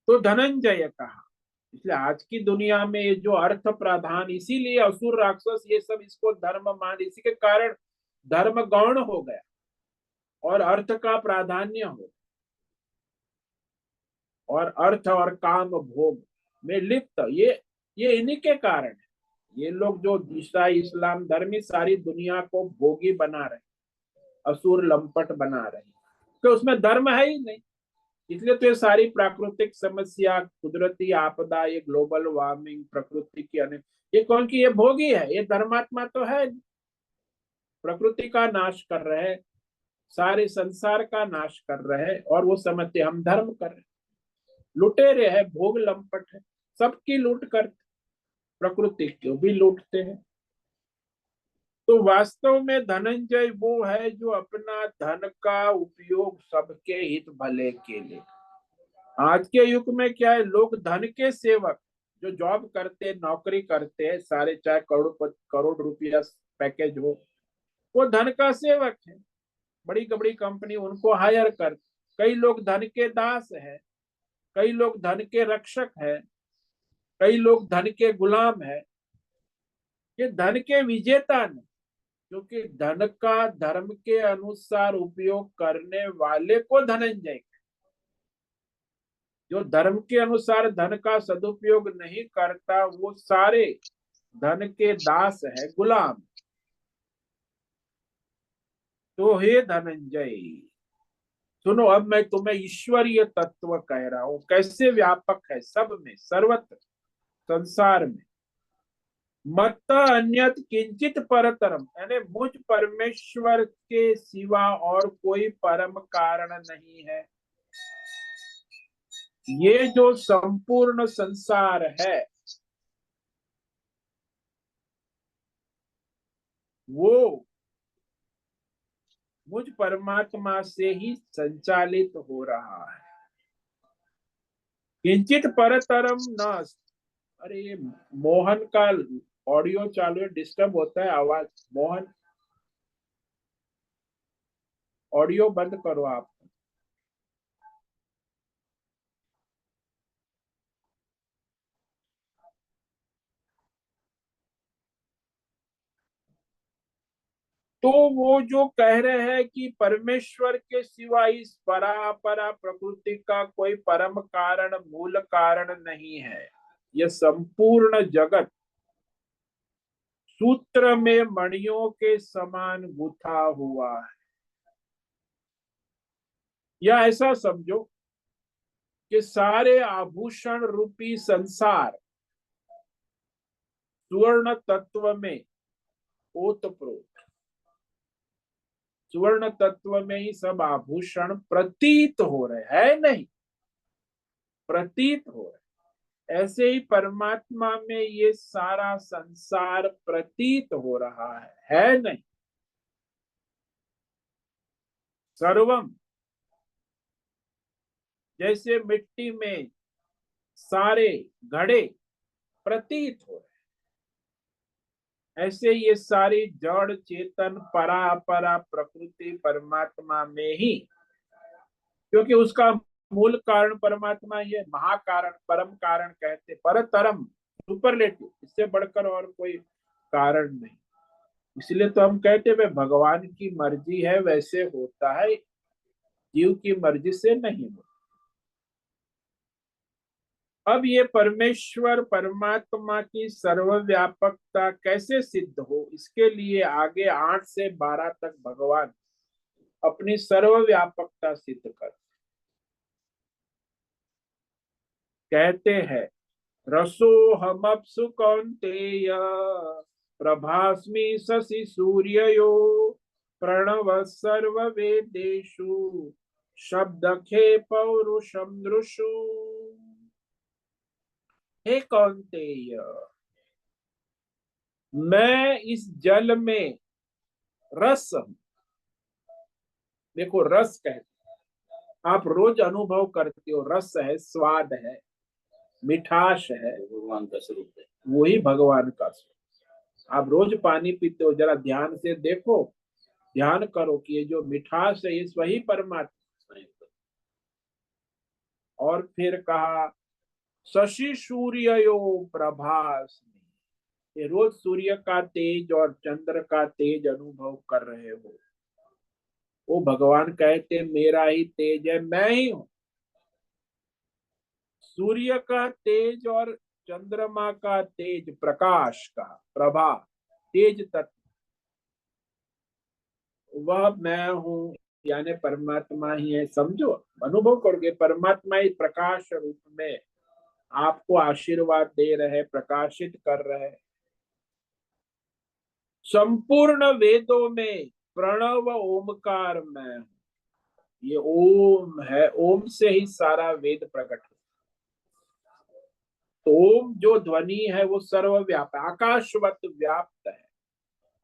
तो धनंजय कहा, इसलिए आज की दुनिया में ये जो अर्थ प्राधान, इसीलिए असुर राक्षस ये सब इसको धर्म मान, इसी के कारण धर्म गौण हो गया और अर्थ का प्राधान्य हो, और अर्थ और काम भोग में लिप्त, ये इन्हीं के कारण है। ये लोग जो ईसाई इस्लाम धर्मी सारी दुनिया को भोगी बना रहे, असुर लंपट बना रहे, तो उसमें धर्म है ही नहीं। इसलिए तो ये सारी प्राकृतिक समस्या, कुदरती आपदा, ये ग्लोबल वार्मिंग, प्रकृति की ये कौन की, ये भोगी है, ये धर्मात्मा तो है नहीं। प्रकृति का नाश कर रहे, सारे संसार का नाश कर रहे, और वो समझते हम धर्म कर रहे। लुटेरे है, भोग लंपट है, सबकी लूट करते, प्रकृति को भी लूटते हैं। तो वास्तव में धनंजय वो है जो अपना धन का उपयोग सबके हित भले के लिए। आज के युग में क्या है, लोग धन के सेवक, जो जॉब करते, नौकरी करते हैं, सारे चाहे करोड़ रुपया पैकेज हो, वो धन का सेवक है। बड़ी बड़ी कंपनी उनको हायर कर, कई लोग धन के दास है, कई लोग धन के रक्षक है, कई लोग धन के गुलाम है। ये धन के विजेता नहीं, क्योंकि धन का धर्म के अनुसार उपयोग करने वाले को धनंजय। जो धर्म के अनुसार धन का सदुपयोग नहीं करता, वो सारे धन के दास है, गुलाम। तो हे धनंजय सुनो, अब मैं तुम्हें ईश्वरीय तत्व कह रहा हूं, कैसे व्यापक है सब में, सर्वत्र संसार में। मत अन्यत किंचित परतरम, यानी मुझ परमेश्वर के सिवा और कोई परम कारण नहीं है। ये जो संपूर्ण संसार है वो मुझ परमात्मा से ही संचालित हो रहा है। किंचित परतरम न। अरे ये मोहन का ऑडियो चालू है, डिस्टर्ब होता है आवाज। मोहन, ऑडियो बंद करो आप। तो वो जो कह रहे हैं कि परमेश्वर के सिवा इस परापरा प्रकृति का कोई परम कारण, मूल कारण नहीं है। यह संपूर्ण जगत सूत्र में मणियों के समान गुथा हुआ है। या ऐसा समझो कि सारे आभूषण रूपी संसार सुवर्ण तत्व में ओतप्रोत, सुवर्ण तत्व में ही सब आभूषण प्रतीत हो रहे हैं, नहीं प्रतीत हो रहे। ऐसे ही परमात्मा में ये सारा संसार प्रतीत हो रहा है नहीं। सर्वम, जैसे मिट्टी में सारे घड़े प्रतीत हो रहे, ऐसे ये सारी जड़ चेतन परापरा प्रकृति परमात्मा में ही, क्योंकि उसका मूल कारण परमात्मा, ये महाकारण, परम कारण कहते, परतरम सुपरलेटिव, इससे बढ़कर और कोई कारण नहीं। इसलिए तो हम कहते हैं भगवान की मर्जी है वैसे होता है, जीव की मर्जी से नहीं होता। अब ये परमेश्वर परमात्मा की सर्वव्यापकता कैसे सिद्ध हो, इसके लिए आगे 8 से 12 तक भगवान अपनी सर्वव्यापकता सिद्ध कर कहते हैं। रसो हमअप्सु कौन्तेय प्रभास्मि शशि सूर्ययो प्रणव सर्व वेदेषु शब्दखे पौरुषम दृशु। हे कौन्तेय, मैं इस जल में रस हूं। देखो रस कहते, आप रोज अनुभव करते हो, रस है, स्वाद है, मिठास है, भगवान का स्वरूप है। वही भगवान का स्वरूप। आप रोज पानी पीते हो, जरा ध्यान से देखो, ध्यान करो कि ये जो मिठास है, ये वही परमात्मा। और फिर कहा शशि सूर्यो प्रभास, ये रोज सूर्य का तेज और चंद्र का तेज अनुभव कर रहे हो। वो भगवान कहते मेरा ही तेज है, मैं ही हूं। सूर्य का तेज और चंद्रमा का तेज, प्रकाश का प्रभा, तेज तत्व, वह मैं हूं, यानी परमात्मा ही है। समझो, अनुभव करोगे, परमात्मा ही प्रकाश रूप में आपको आशीर्वाद दे रहे, प्रकाशित कर रहे। संपूर्ण वेदों में प्रणव ओमकार मैं हूं, ये ओम है, ओम से ही सारा वेद प्रकट है। तो ओम जो ध्वनि है वो सर्वव्यापक, आकाशवत व्याप्त है।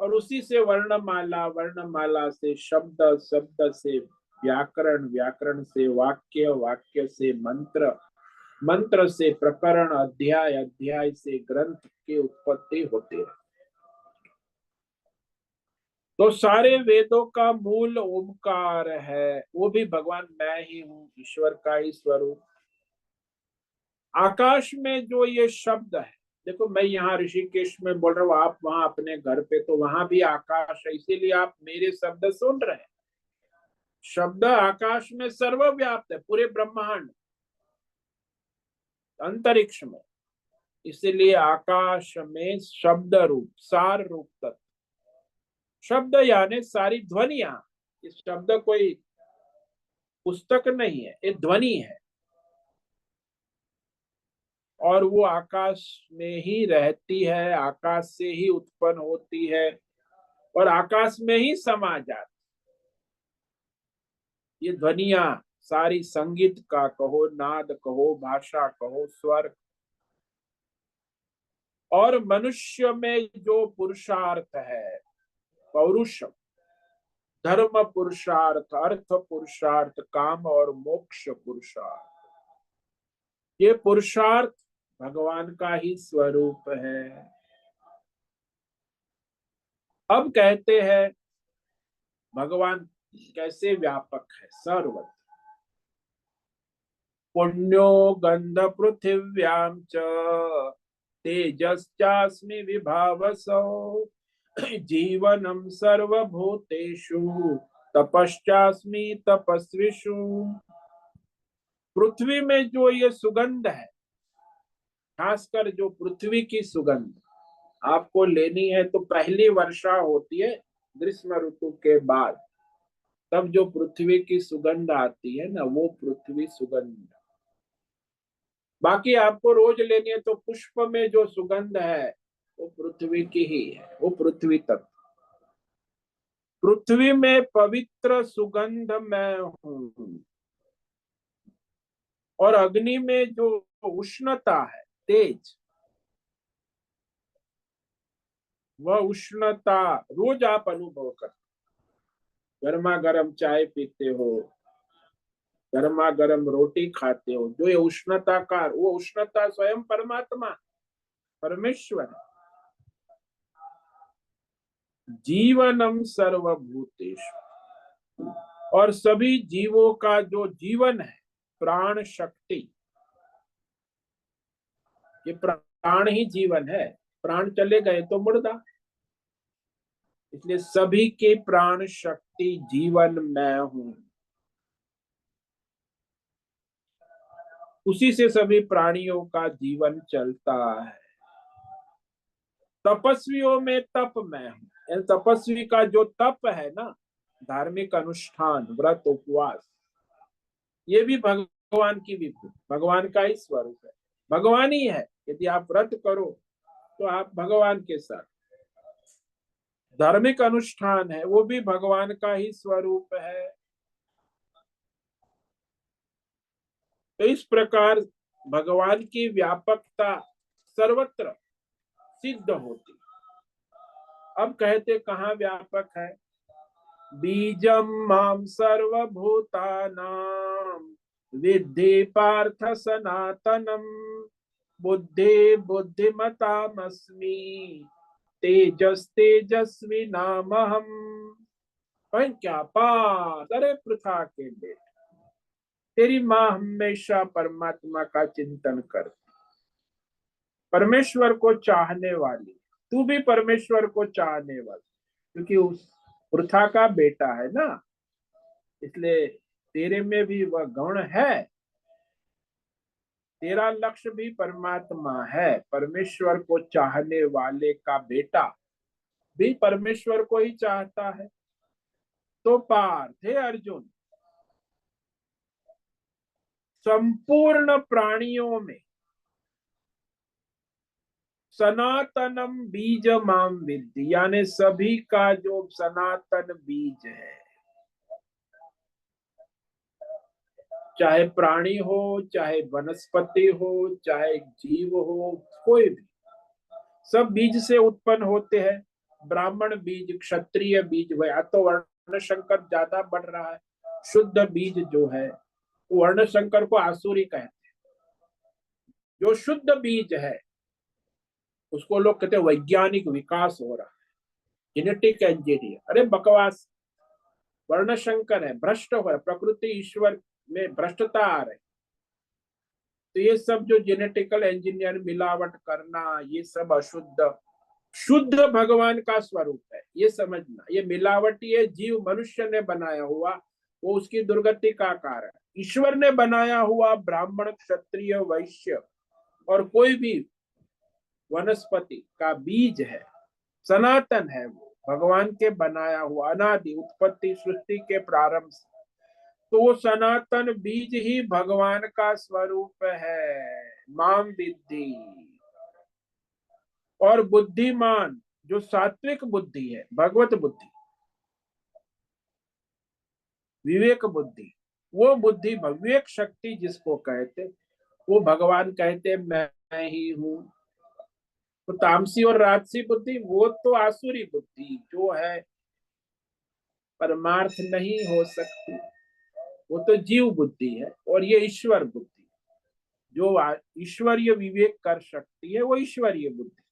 और उसी से वर्णमाला, वर्णमाला से शब्द, शब्द से व्याकरण, व्याकरण से वाक्य, वाक्य से मंत्र, मंत्र से प्रकरण, अध्याय, अध्याय से ग्रंथ की उत्पत्ति होती है। तो सारे वेदों का मूल ओमकार है, वो भी भगवान मैं ही हूँ, ईश्वर का ही स्वरूप। आकाश में जो ये शब्द है, देखो मैं यहाँ ऋषिकेश में बोल रहा हूँ, आप वहां अपने घर पे, तो वहां भी आकाश है, इसीलिए आप मेरे शब्द सुन रहे हैं। शब्द आकाश में सर्वव्याप्त है, पूरे ब्रह्मांड, अंतरिक्ष में। इसीलिए आकाश में शब्द रूप, सार रूप तत्व। शब्द यानी सारी ध्वनियां। इस शब्द कोई पुस्तक नहीं है, ये ध्वनि है। और वो आकाश में ही रहती है, आकाश से ही उत्पन्न होती है और आकाश में ही समा जाती। ये ध्वनियां सारी, संगीत का कहो, नाद कहो, भाषा कहो, स्वर। और मनुष्य में जो पुरुषार्थ है, पौरुष, धर्म पुरुषार्थ, अर्थ पुरुषार्थ, काम और मोक्ष पुरुषार्थ, ये पुरुषार्थ भगवान का ही स्वरूप है। अब कहते हैं भगवान कैसे व्यापक है, सर्वत्र। पुण्यो गंध पृथिव्याम च तेजश्चास्मि विभावसो जीवनम सर्वभूतेषु तपश्चास्मि तपस्विषु। पृथ्वी में जो ये सुगंध है, खासकर जो पृथ्वी की सुगंध आपको लेनी है, तो पहली वर्षा होती है ग्रीष्म ऋतु के बाद, तब जो पृथ्वी की सुगंध आती है ना, वो पृथ्वी सुगंध। बाकी आपको रोज लेनी है तो पुष्प में जो सुगंध है वो पृथ्वी की ही है, वो पृथ्वी तत्व। पृथ्वी में पवित्र सुगंध मैं हूं। और अग्नि में जो उष्णता है, तेज, वह उष्णता रोज आप अनुभव करते। गर्मा गर्म चाय पीते हो, गर्मा गर्म रोटी खाते हो, जो ये उष्णता का, वो उष्णता स्वयं परमात्मा, परमेश्वर है। जीवनम सर्वभूतेषु, और सभी जीवों का जो जीवन है, प्राण शक्ति, ये प्राण ही जीवन है। प्राण चले गए तो मुर्दा। इसलिए सभी के प्राण शक्ति, जीवन मैं हूं। उसी से सभी प्राणियों का जीवन चलता है। तपस्वियों में तप मैं हूं। तपस्वी का जो तप है ना, धार्मिक अनुष्ठान, व्रत, उपवास, ये भी भगवान की विभूति, भगवान का ही स्वरूप है, भगवान ही है। यदि आप व्रत करो तो आप भगवान के साथ। धार्मिक अनुष्ठान है, वो भी भगवान का ही स्वरूप है। तो इस प्रकार भगवान की व्यापकता सर्वत्र सिद्ध होती। अब कहते कहाँ व्यापक है? बीजम माम सर्वभूतानां विद्धि पार्थ सनातनम बुद्धि बुद्धिमतामस्मि तेजस्वी नामहम। पर क्या पास, अरे पृथा के बेटे, तेरी माँ हमेशा परमात्मा का चिंतन कर, परमेश्वर को चाहने वाली, तू भी परमेश्वर को चाहने वाली, क्योंकि उस पृथा का बेटा है ना, इसलिए तेरे में भी वह गुण है। तेरा लक्ष्य भी परमात्मा है, परमेश्वर को चाहने वाले का बेटा भी परमेश्वर को ही चाहता है। तो पार्थ, हे अर्जुन, संपूर्ण प्राणियों में सनातनम बीज माम विद्धि, यानी सभी का जो सनातन बीज है, चाहे प्राणी हो, चाहे वनस्पति हो, चाहे जीव हो, कोई भी, सब बीज से उत्पन्न होते हैं। ब्राह्मण बीज, क्षत्रिय बीज, वह तो वर्ण संकर ज्यादा बढ़ रहा है। शुद्ध बीज जो है वो वर्ण संकर को आसुरी कहते हैं। जो शुद्ध बीज है उसको लोग कहते हैं वैज्ञानिक विकास हो रहा है, जेनेटिक इंजीनियर। अरे बकवास, वर्ण संकर है, भ्रष्ट हो रहा है, प्रकृति ईश्वर में भ्रष्टता आ रही। तो ये सब जो जेनेटिकल इंजीनियर, मिलावट करना, ये सब अशुद्ध, शुद्ध भगवान का स्वरूप है, ये समझना। ये मिलावटी है, जीव मनुष्य ने बनाया हुआ, वो उसकी दुर्गति का कारण। ईश्वर ने बनाया हुआ ब्राह्मण, क्षत्रिय, वैश्य और कोई भी वनस्पति का बीज है, सनातन है, वो भगवान के बनाया हुआ, अनादि, उत्पत्ति सृष्टि के प्रारंभ से। तो वो सनातन बीज ही भगवान का स्वरूप है, माम विद्धि। और बुद्धिमान, जो सात्विक बुद्धि है, भगवत बुद्धि, विवेक बुद्धि, वो बुद्धि, विवेक शक्ति जिसको कहते, वो भगवान कहते मैं ही हूं। तो तामसी और राजसी बुद्धि वो तो आसुरी बुद्धि जो है, परमार्थ नहीं हो सकती, वो तो जीव बुद्धि है। और ये ईश्वर बुद्धि, जो ईश्वरीय विवेक कर सकती है, वो ईश्वरीय बुद्धि।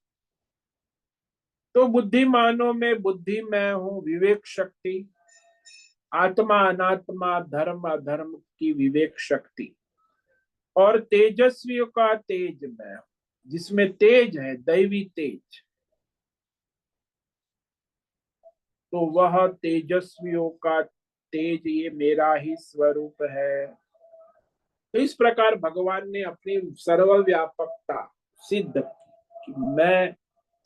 तो बुद्धिमानों में बुद्धि मैं हूं, विवेक शक्ति, आत्मा अनात्मा, धर्म अधर्म की विवेक शक्ति, और तेजस्वियों का तेज मैं हूं, जिसमें तेज है, दैवी तेज। तो वह तेजस्वियों का तेज, ये मेरा ही स्वरूप है। तो इस प्रकार भगवान ने अपनी सर्वव्यापकता सिद्ध की कि मैं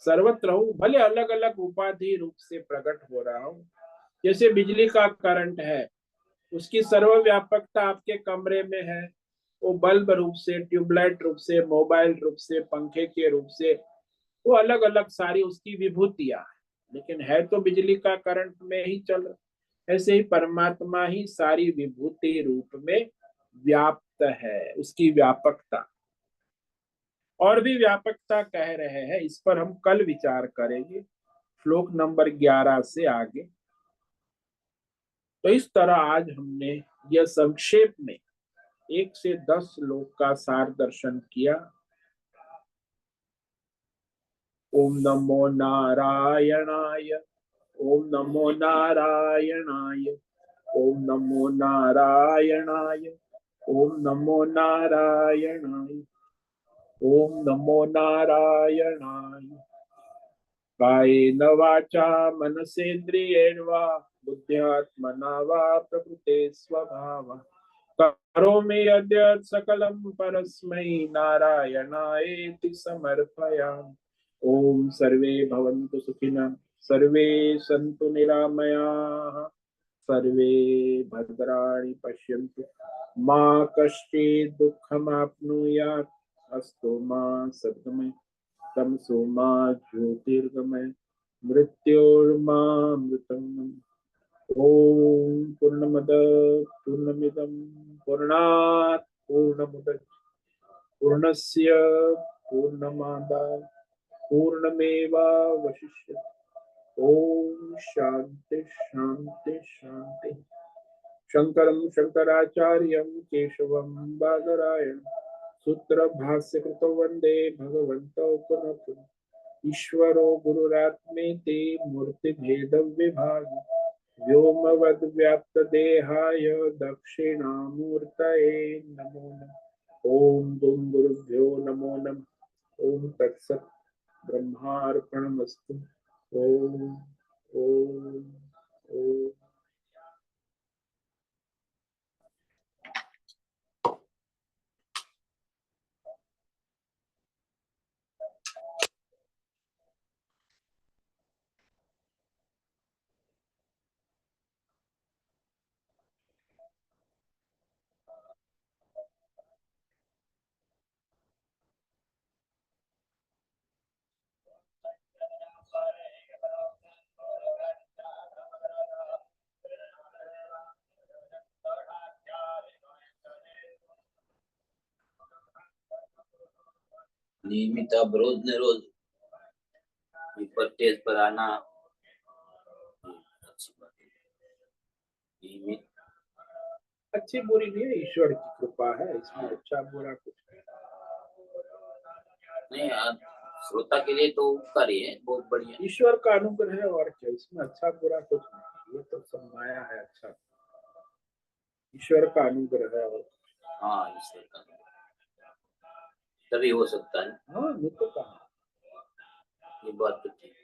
सर्वत्र हूं, भले अलग अलग उपाधि रूप से प्रकट हो रहा हूं। जैसे बिजली का करंट है, उसकी सर्वव्यापकता आपके कमरे में है, वो बल्ब रूप से, ट्यूबलाइट रूप से, मोबाइल रूप से, पंखे के रूप से, वो अलग अलग सारी उसकी विभूतियां हैं, लेकिन है तो बिजली का करंट में ही चल रहा। ऐसे ही परमात्मा ही सारी विभूति रूप में व्याप्त है, उसकी व्यापकता। और भी व्यापकता कह रहे हैं, इस पर हम कल विचार करेंगे, श्लोक नंबर 11 से आगे। तो इस तरह आज हमने यह संक्षेप में 1 से 10 श्लोक का सार दर्शन किया। ओम नमो नारायणाय, ओम नमो नारायणाय, ओम नमो नारायणाय, ओम नमो नारायणाय, ओम नमो नारायणाय। कायेन वाचा मनसेन्द्रियेण वा बुद्ध्यात्मना वा प्रकृते स्वभावः करोमि यद्यत् सकलं परस्मै नारायणायेति समर्पयामि। ओम सर्वे भवन्तु सुखिनः, सर्वे सन्तु निरामयाः, सर्वे भद्राणि पश्यन्तु, मा कश्चित् दुःखमाप्नुयात्, अस्तु मा सद्गमय, तमसो मा ज्योतिर्गमय, मृत्योर्मामृतम्। ओम पूर्णमद पूर्णमिदं पूर्णात् पूर्णमुदच्यते पूर्णस्य पूर्णमादाय पूर्णमेवावशिष्यते। ओम शांति शांति शांति। शंकरं शंकराचार्यं केशवं बादरायणं सूत्र भाष्य कृतो वंदे भगवन्तौ पुनः पुनः ईश्वरो गुरुरात्मेति मूर्ति भेद विभाग व्योमवद् व्याप्त देहाय दक्षिणामूर्तये नमो नमः। ओम गुं गुरुभ्यो नमो नमः। ओम तत्सत् ब्रह्मार्पणमस्तु। ओम ओम ओम। नियमित अब रोज ने रोज स्टेज पर आना अच्छी बात है। नियमित अच्छी बुरी नहीं है, ईश्वर की कृपा है इसमें, अच्छा बुरा कुछ नहीं यार, श्रोता के लिए तो उपकार ही है, बहुत बढ़िया। ईश्वर का अनुग्रह है और क्या, इसमें अच्छा बुरा कुछ नहीं, ये तो सब माया है। अच्छा ईश्वर का अनुग्रह है और हाँ, ईश्वर का तभी हो सकता है। हाँ ये तो कहा। ये बात तो ठीक है।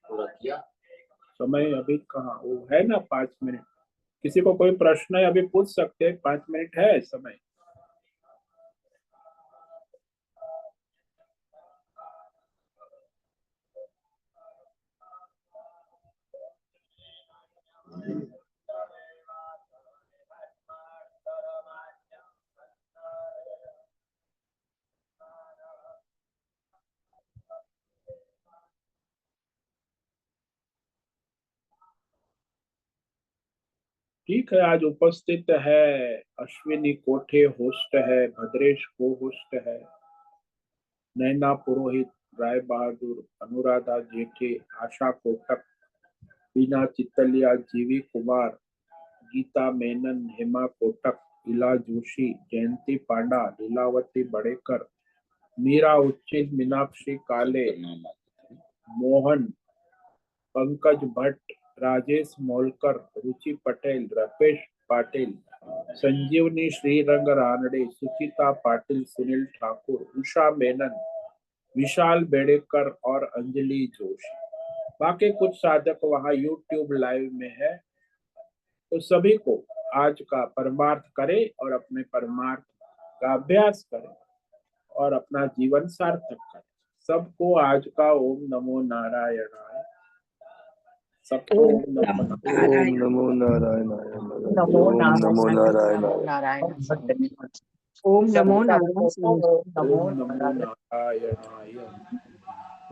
पूरा किया समय अभी कहाँ, वो है ना 5 मिनट। किसी को कोई प्रश्न है अभी पूछ सकते हैं, 5 मिनट है समय। ठीक है, आज उपस्थित है अश्विनी कोठे होस्ट है, भद्रेश को होस्ट है, नैना पुरोहित, राय बहादुर, अनुराधा जेठे, आशा कोटक, बीना चित्तलिया, जीवी कुमार, गीता मेनन, हेमा कोटक, इला जोशी, जयंती पांडा, लीलावती बड़ेकर, मीरा उच्चिल, मीनाक्षी काले, मोहन, पंकज भट्ट, राजेश मोलकर, रुचि पटेल, रपेश पाटिल, संजीवनी श्रीरंग रानडे, सुचिता पाटिल, सुनील ठाकुर, उषा मेनन, विशाल बेड़ेकर और अंजलि जोशी। बाकी कुछ साधक वहां YouTube लाइव में है, तो सभी को आज का परमार्थ करें और अपने परमार्थ का अभ्यास करें और अपना जीवन सार्थक करें। सबको आज का ओम नमो नारायणाय, सबको ओम नमो नारायण। ओम नमो नारायणाय। नमो ओम नमो नारायणाय। नारायण। ओम नमो नारायण। ओम नमो नारायणाय।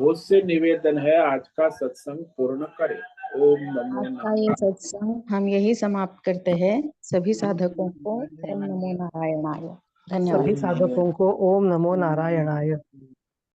बहुत से निवेदन है, आज का सत्संग पूर्ण करें। ओम नमो आज का ये नारायण। सत्संग हम यही समाप्त करते हैं। सभी साधकों को ओम नमो नारायणाय। धन्यवाद। सभी साधकों को ओम नमो नारायणाय।